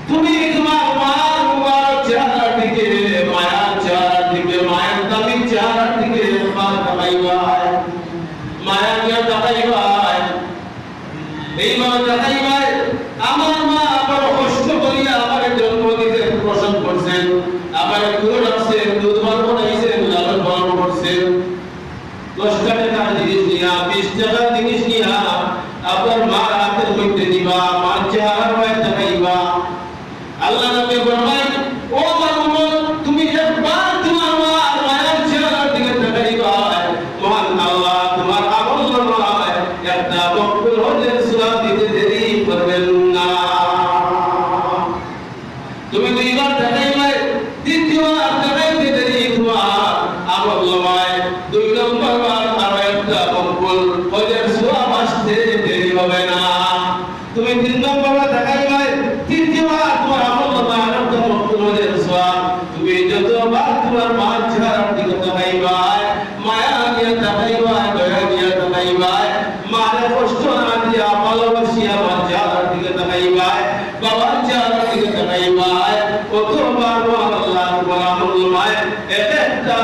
তুমি তোমার মার মুবারক চেহারার দিকে, মায়ার চেহারার দিকে, মায়ের দামি চেহারার দিকে তাকাইবাই, মায়া নিয়ে তাকাইবাই, এইভাবে তাকাইবাই। আমার মা বড় কষ্ট করিয়া আমার জন্ম দিতে প্রসব করছেন, আমার দুধ রাখছেন, দুধ বার বানাইছেন, লালন পালন করছেন। 10 টাকার জিনিস নিয়া, 20 টাকার জিনিস নিয়া আপনার মার হাতের মধ্যে দিবা, মার চেহারার মধ্যে তাকাইবা। আল্লাহ নবী ফরমায়, ও আমার উম্মত, তুমি একবার তোমার মার মায়ের চেহারার দিকে তাকাইবা, মহান আল্লাহ তোমার আমল নামায় একটা মকবুল হজের সওয়াব দিতে দেরি করবেন না। তুমি দুইবার তাকাইবা, তৃতীয়বার তাকাইতে দেরি তোমার আমল নামায় 2 নম্বর বার আরো একটা মকবুল হজের সওয়াব আসতে দেরি হবে না। তুমি 3 নম্বর বার তাকাইবা, তৃতীয়বার তোমার আমল নামায় আরো একটা মকবুল হজের সওয়াব। তুমি যতবার তোমার মার চেহারার দিকে তাকাইবা, মায়া নিয়ে তাকাইবা, দয়া নিয়ে তাকাইবা, মারে কষ্ট না দিয়া ভালোবাসিয়া মার চেহারার দিকে তাকাইবা, বাবার চেহারার দিকে তাকাইবা, কতবার আল্লাহ তোমার আমল নামায় একটা